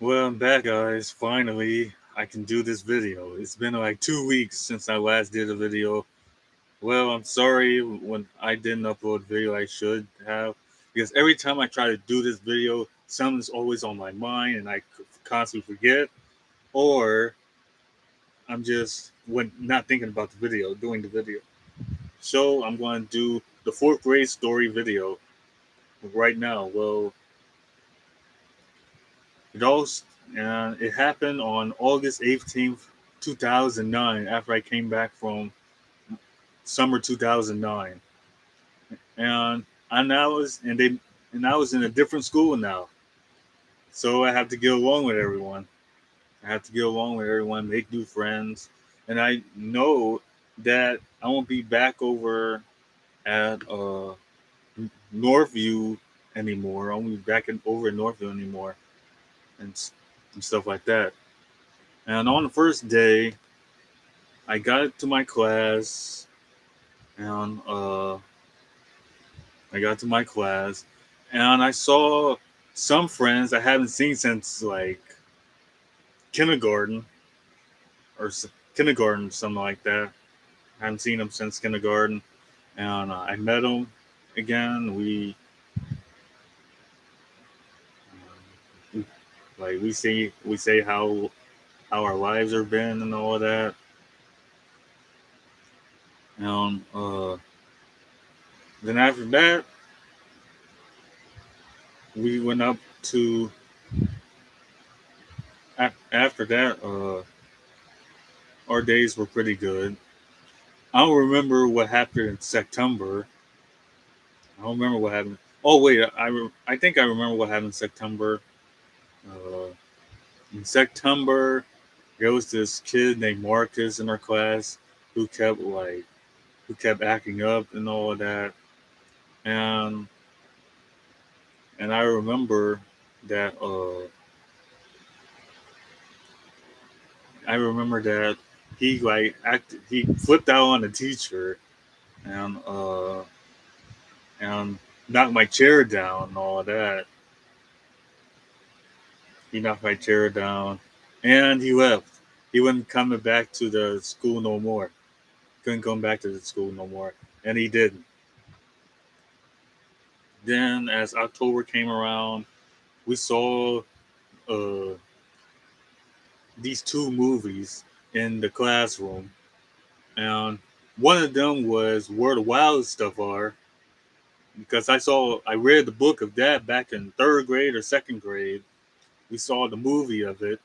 Well, I'm back, guys. Finally, I can do this video. It's been like 2 weeks since I last did a video. Well, I'm sorry when I didn't upload a video I should have, because every time I try to do this video, something's always on my mind and I constantly forget, or I'm just when not thinking about the video, doing the video. So I'm going to do the fourth grade story video right now. Well, it all and it happened on August 18th, 2009, after I came back from summer 2009, and I was in a different school now, so I have to get along with everyone. I have to get along with everyone, make new friends, and I know that I won't be back over at Northview anymore. I won't be back over in Northview anymore, and, and stuff like that. And on the first day, I got to my class, and I got to my class, and I saw some friends I haven't seen since like kindergarten or kindergarten, something like that. I haven't seen them since kindergarten, and I met them again. Like we say how our lives have been and all of that, and then after that we went up to after that our days were pretty good. I don't remember what happened in September. I don't remember what happened. Oh wait, I think I remember what happened in September. Uh, in September, there was this kid named Marcus in our class who kept acting up and all of that, and I remember that he flipped out on the teacher and and knocked my chair down and all of that. He knocked my chair down, and he left. He wasn't coming back to the school no more. Couldn't come back to the school no more, and he didn't. Then, as October came around, we saw uh, these two movies in the classroom, and one of them was Where the Wild Stuff Are, because I read the book of that back in third grade or second grade. We saw the movie of it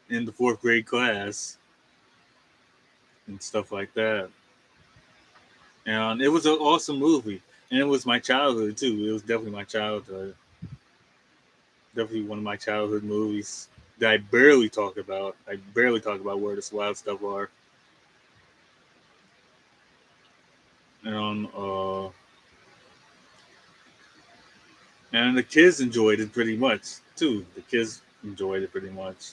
in the fourth grade class and stuff like that. And it was an awesome movie, and it was my childhood too. It was definitely my childhood, definitely one of my childhood movies that I barely talk about. I barely talk about Where this Wild Stuff Are, and and the kids enjoyed it pretty much too. The kids enjoyed it pretty much,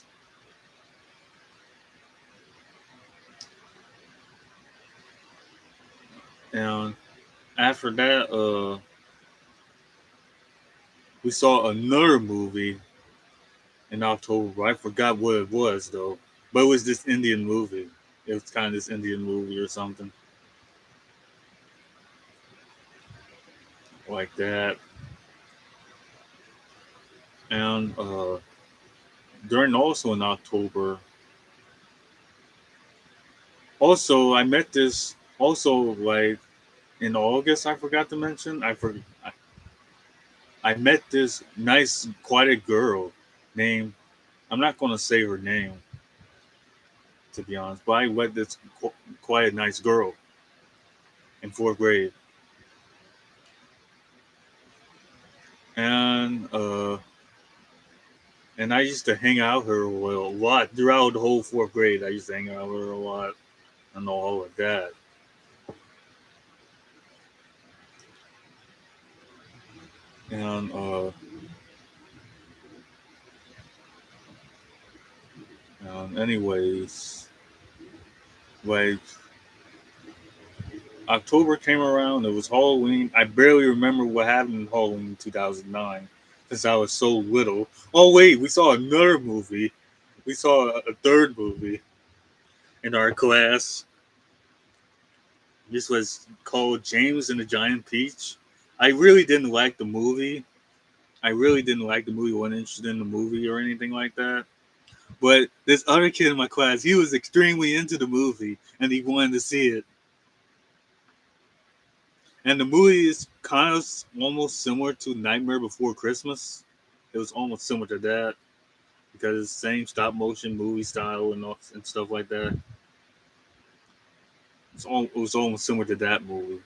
and after that, we saw another movie in October. I forgot what it was though, but it was this Indian movie. It was kind of this Indian movie or something like that. And during also in October, also I met this also like in August. I forgot to mention. I met this nice, quiet girl named. I'm not gonna say her name to be honest, but I met this quiet, nice girl in fourth grade, and I used to hang out with her a lot throughout the whole fourth grade. I used to hang out with her a lot and all of that. And anyways, like October came around, it was Halloween. I barely remember what happened in Halloween 2009. since I was so little. Oh wait, we saw another movie. We saw a third movie in our class. This was called James and the Giant Peach. I really didn't like the movie. I really didn't like the movie. wasn't interested in the movie or anything like that. But this other kid in my class, he was extremely into the movie and he wanted to see it. And the movie is kind of almost similar to Nightmare Before Christmas. It was almost similar to that because it's the same stop motion movie style and stuff like that. It was almost similar to that movie.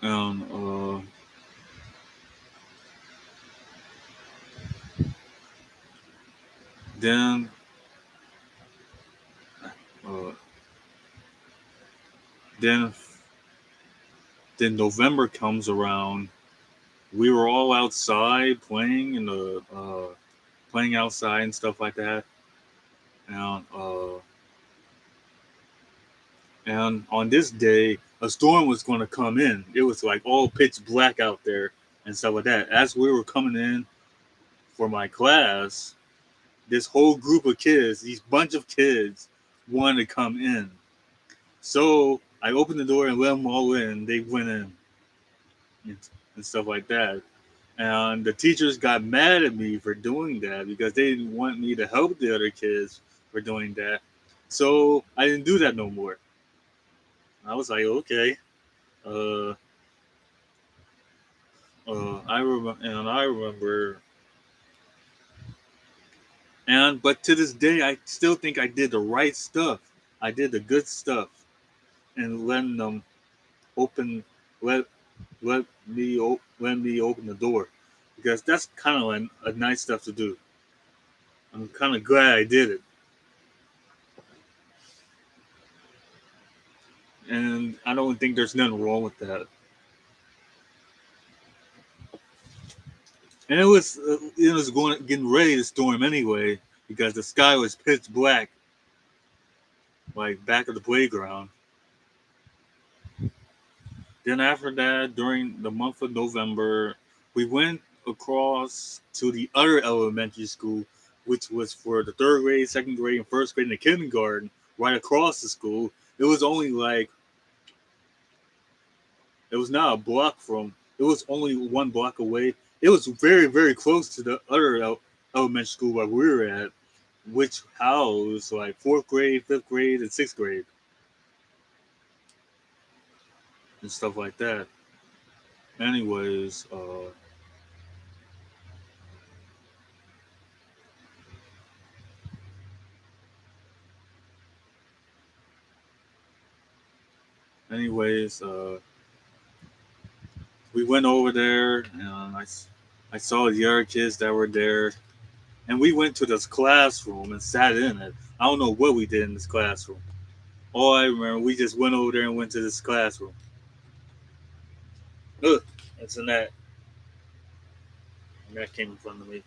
Um, uh, then, uh, then, then November comes around. We were all outside playing in the playing outside and stuff like that. And and on this day, a storm was going to come in. It was like all pitch black out there and stuff like that. As we were coming in for my class, this whole group of kids, these bunch of kids, wanted to come in. So I opened the door and let them all in. They went in and, and stuff like that. And the teachers got mad at me for doing that because they didn't want me to help the other kids for doing that. So I didn't do that no more. I was like, okay. Uh, I remember, and I remember, and but to this day, I still think I did the right stuff. I did the good stuff, and letting them open, let let me open the door, because that's kind of like a nice stuff to do. I'm kind of glad I did it, and I don't think there's nothing wrong with that. And it was going getting ready to storm anyway because the sky was pitch black, like back of the playground. Then after that, during the month of November, we went across to the other elementary school, which was for the third grade, second grade, and first grade, and the kindergarten, right across the school. It was only like it was not a block from. It was only one block away. It was very, very close to the other elementary school where we were at, which housed like fourth grade, fifth grade, and sixth grade, and stuff like that. Anyways, anyways, we went over there, and I saw the other kids that were there, and we went to this classroom and sat in it. I don't know what we did in this classroom. All I remember, we just went over there and went to this classroom. Ugh, it's a net. And that came in front of me.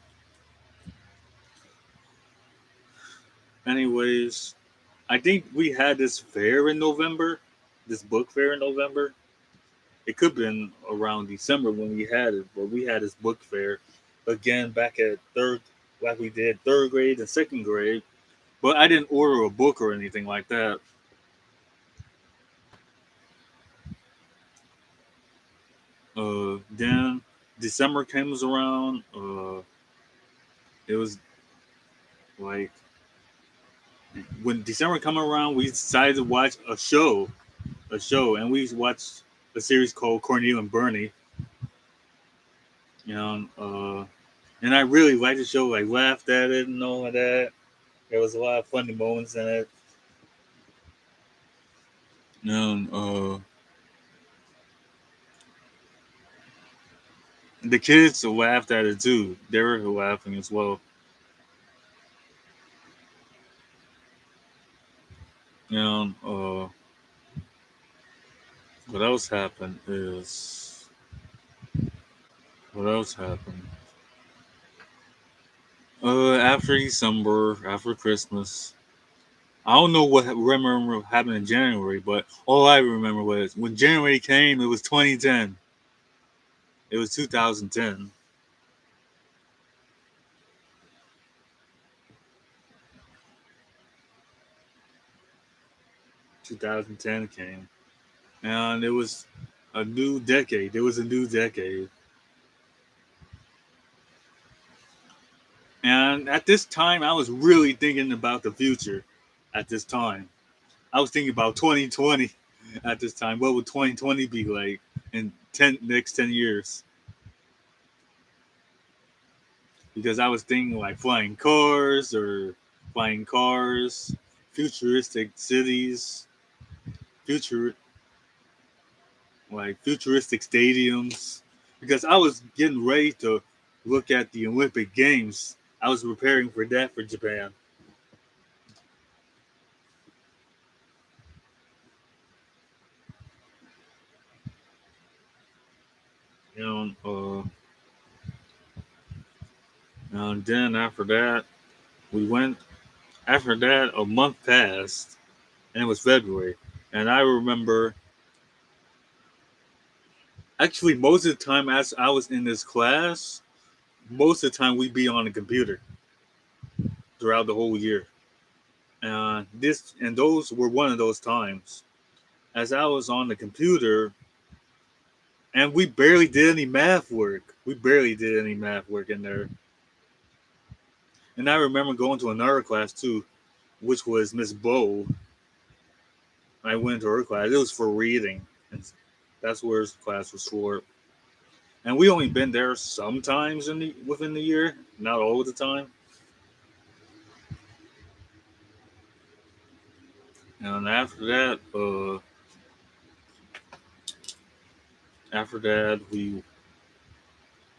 Anyways, I think we had this fair in November, this book fair in November. It could have been around December when we had it, but we had this book fair again back at like we did third grade and second grade. But I didn't order a book or anything like that. Then December comes around. It was like when December come around, we decided to watch and we watched a series called Cornelia and Bernie. You know, and I really liked the show. I laughed at it and all of that. There was a lot of funny moments in it. And the kids laughed at it too. They were laughing as well. And what else happened is what else happened? After December, after Christmas, I don't know what remember happened in January, but all I remember was when January came, it was 2010. It was 2010. 2010 came, and it was a new decade. It was a new decade, and at this time, I was really thinking about the future. At this time, I was thinking about 2020. At this time, what would 2020 be like in next 10 years? Because I was thinking like flying cars, futuristic cities, future futuristic stadiums. Because I was getting ready to look at the Olympic Games. I was preparing for that for Japan. You and then after that, we went. After that, a month passed, and it was February. And I remember, actually, most of the time as I was in this class, most of the time we'd be on the computer throughout the whole year. And those were one of those times. As I was on the computer, and we barely did any math work. We barely did any math work in there. And I remember going to another class too, which was Miss Bow. I went to her class. It was for reading, and that's where his class was for. And we only been there sometimes within the year, not all the time. And after that,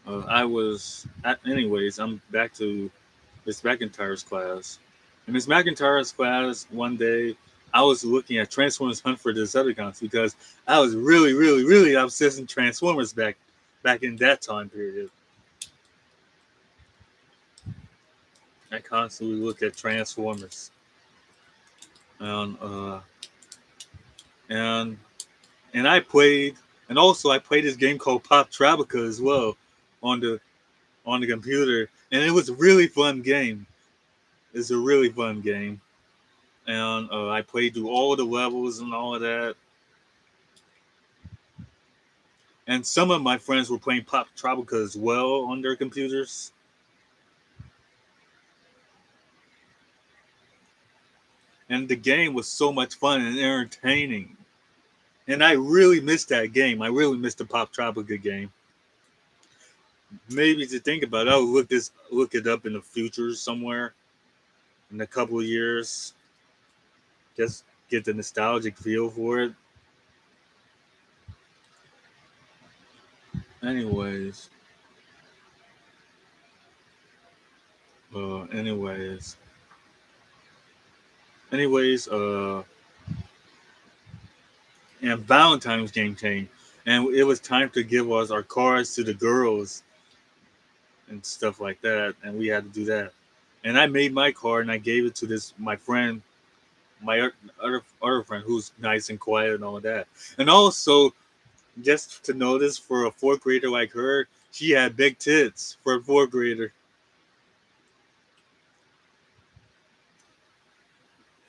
I was. Anyways, I'm back to Miss McIntyre's class. In Miss McIntyre's class, one day, I was looking at Transformers Hunt for Decepticons because I was really, really, really obsessed with Transformers back in that time period. I constantly looked at Transformers, and and and I played, and also I played this game called Pop Tropica as well on the computer, and it was a really fun game. It's a really fun game, and I played through all the levels and all of that. And some of my friends were playing Pop Tropica as well on their computers. And the game was so much fun and entertaining. And I really missed that game. I really missed the Pop Tropica game. Maybe to think about it, I'll look it up in the future somewhere in a couple of years. Just get the nostalgic feel for it. Anyways, uh, anyways, anyways, and Valentine's game came, and it was time to give us our cards to the girls and stuff like that, and we had to do that. And I made my card and I gave it to this my friend, my other friend who's nice and quiet and all that. And also, just to notice for a fourth grader like her, she had big tits for a fourth grader.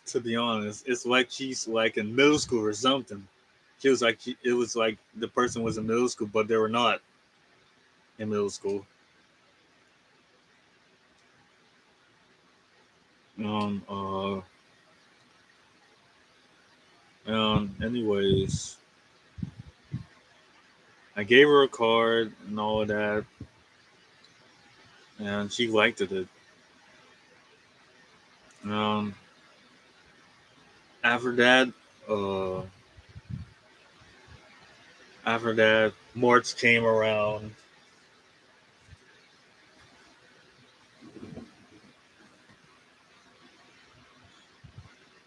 To be honest, it's like she's like in middle school or something. It was like the person was in middle school, but they were not in middle school. Um. Uh. Anyways, I gave her a card and all of that, and she liked it. Um. After that, uh, March came around.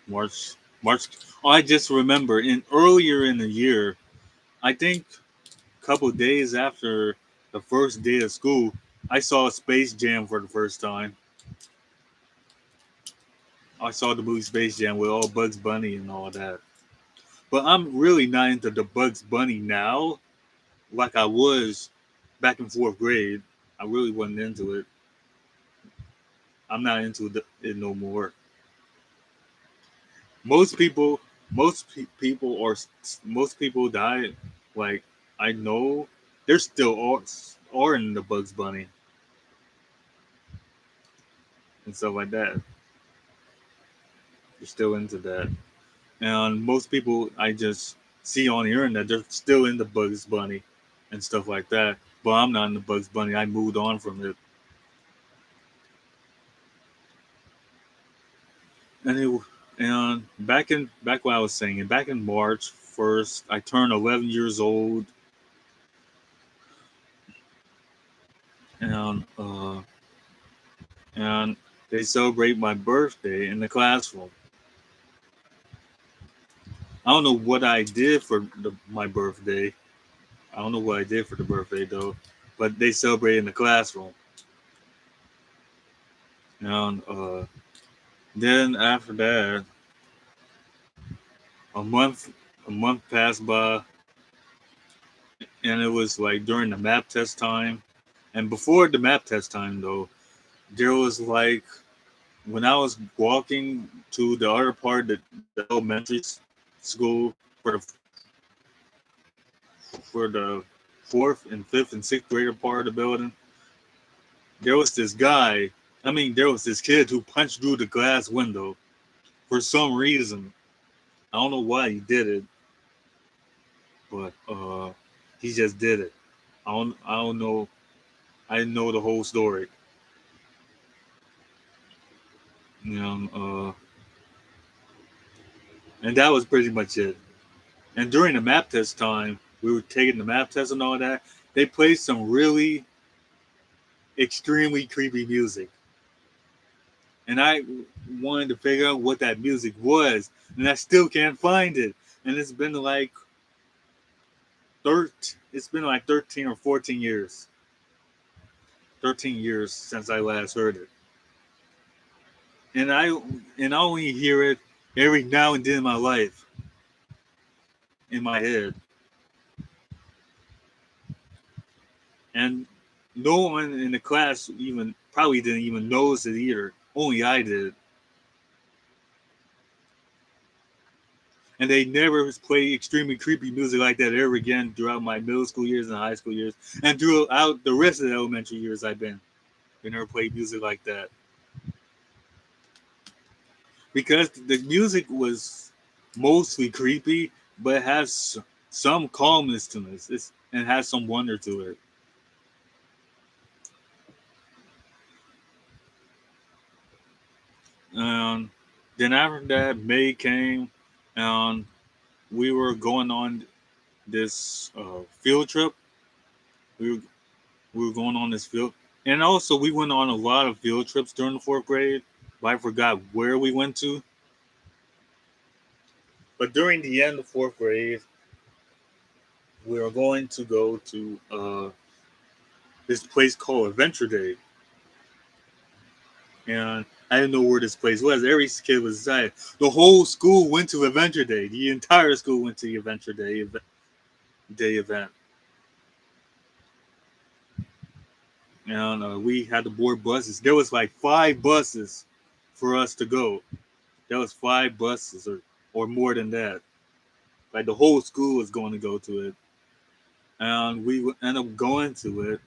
March, March. I just remember in earlier in the year, I think a couple of days after the first day of school, I saw Space Jam for the first time. I saw the movie Space Jam with all Bugs Bunny and all that. But I'm really not into the Bugs Bunny now, like I was. back in fourth grade. I really wasn't into it. I'm not into it no more. Most people, people or most people die. Like I know, they're still are in the Bugs Bunny and stuff like that. They're still into that. And most people I just see on the internet, they're still into Bugs Bunny and stuff like that. But I'm not in the Bugs Bunny. I moved on from it. And back when I was saying, back in March 1st, I turned 11 years old, and and they celebrate my birthday in the classroom. I don't know what I did for my birthday. I don't know what I did for the birthday though, but they celebrate in the classroom. And then after that, a month a month passed by, and it was like during the map test time. And before the map test time though, there was like when I was walking to the other part, the elementary school for the fourth and fifth and sixth grader part of the building, there was this guy. I mean, there was this kid who punched through the glass window for some reason. I don't know why he did it, but he just did it. I don't know. I didn't know the whole story. You know, and that was pretty much it. And during the map test time, we were taking the map test and all that. They played some really extremely creepy music, and I wanted to figure out what that music was, and I still can't find it. And it's been like 13 or 14 years. 13 years since I last heard it. And I only hear it every now and then in my life, in my head. And no one in the class even probably didn't even notice it either. Only I did. And they never played extremely creepy music like that ever again throughout my middle school years and high school years, and throughout the rest of the elementary years I've been. They never played music like that because the music was mostly creepy, but it has some calmness to it. And has some wonder to it. And then after that, May came, and we were going on this field trip. We were, we were going on this field, and also we went on a lot of field trips during the fourth grade. But I forgot where we went to. But during the end of fourth grade, we were going to go to this place called Adventure Day, and I didn't know where this place was. Every kid was excited. The whole school went to Adventure Day. The entire school went to the Adventure Day event, and we had to board buses. There was like 5 buses for us to go. There was 5 buses or more than that. Like the whole school was going to go to it, and we ended up going to it,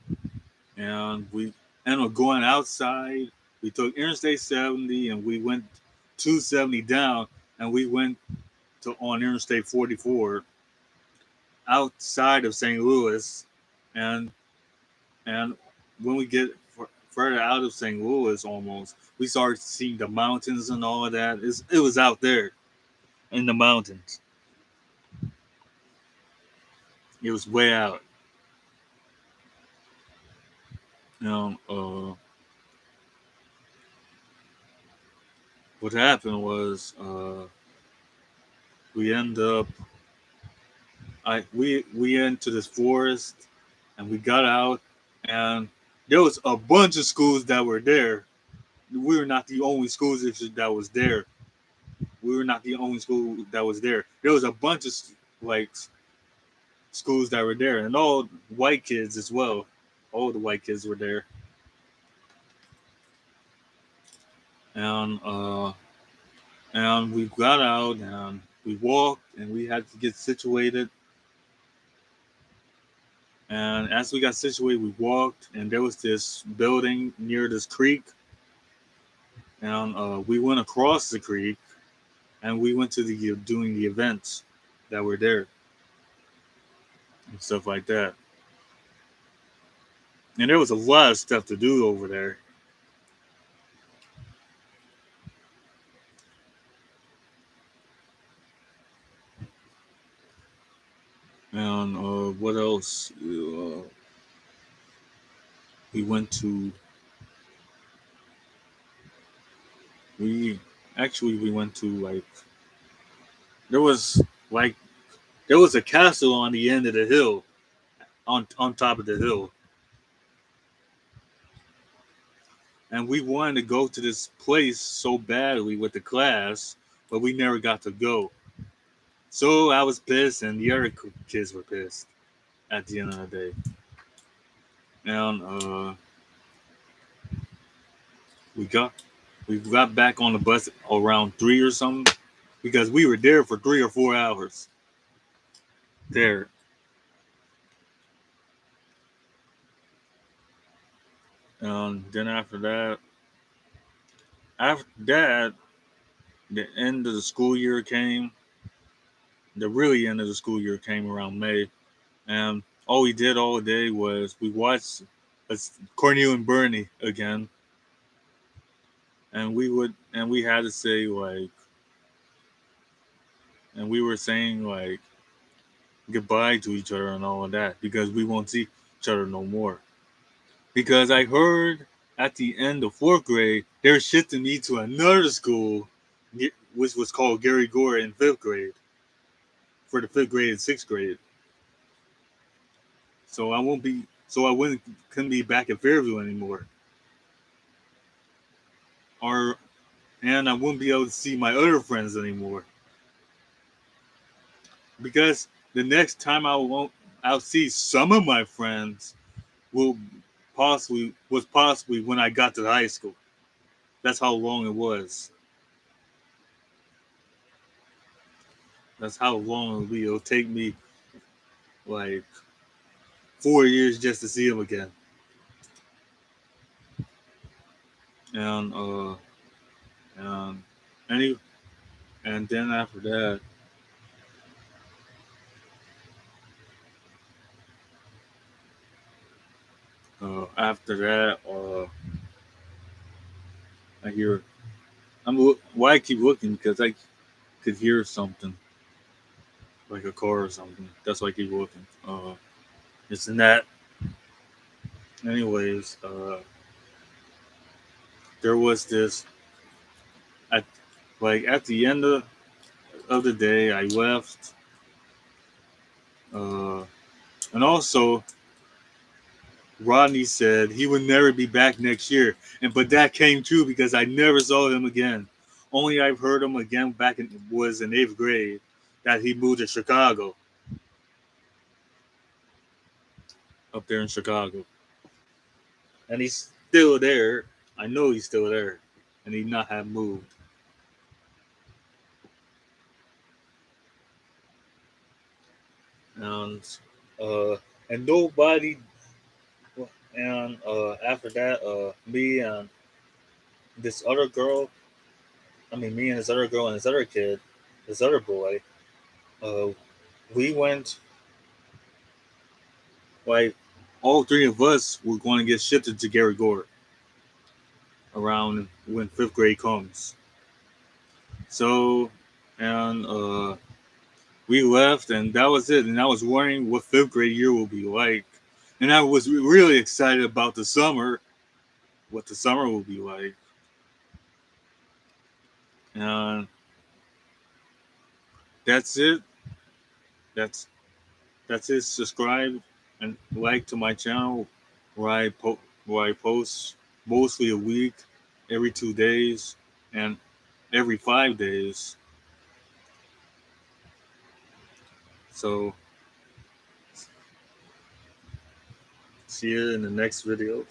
and we ended up going outside. We took Interstate 70, and we went 270 down, and we went to on Interstate 44 outside of St. Louis, and and when we get further out of St. Louis, almost we started seeing the mountains and all of that. It was out there in the mountains. It was way out. You know, what happened was we end up we into this forest, and we got out, and there was a bunch of schools that were there. We were not the only schools that was there. We were not the only school that was there. There was a bunch of like schools that were there, and all white kids as well. all the white kids were there, and we got out and we walked and we had to get situated. And as we got situated, we walked and there was this building near this creek, and we went across the creek and we went to the doing the events that were there and stuff like that. And there was a lot of stuff to do over there. And what else? We went to we we went to like there was like there was a castle on the end of the hill, on top of the hill, and we wanted to go to this place so badly with the class, but we never got to go. So I was pissed, and the other kids were pissed at the end of the day. And we got we got back on the bus around 3 or something because we were there for 3 or 4 hours there. And then after that, the end of the school year came. The really end of the school year came around May, and all we did all day was we watched Cornel and Bernie again, and we had to say like, and we were saying like goodbye to each other and all of that because we won't see each other no more. Because I heard at the end of fourth grade they're shifting me to another school, which was called Gary Gore in fifth grade for the fifth grade and sixth grade. So I wouldn't couldn't be back in Fairview anymore, or and I wouldn't be able to see my other friends anymore because the next time I'll see some of my friends will possibly when I got to high school. That's how long it was. That's how long it'll be. It'll take me like 4 years just to see them again. And and any and then after that, I hear why I keep looking because I could hear something like a car or something. That's why I keep looking. It's in that. Anyways, there was this at at the end of the day, I left, uh, and also Rodney said he would never be back next year, and but that came true because I never saw him again. Only I've heard him again back in was in eighth grade that he moved to Chicago, up there in Chicago, and he's still there. I know he's still there, and he not have moved. And uh, and nobody. And after that, me and this other girl, me and this other girl and this other kid, this other boy, uh, we went like all three of us were going to get shifted to Gary Gore around when fifth grade comes. So, and we left, and that was it. And I was wondering what fifth grade year will be like, and I was really excited about the summer, what the summer will be like. And that's it. That's that's it. Subscribe and like to my channel where I post mostly a week, every 2 days, and every 5 days. So See you in the next video.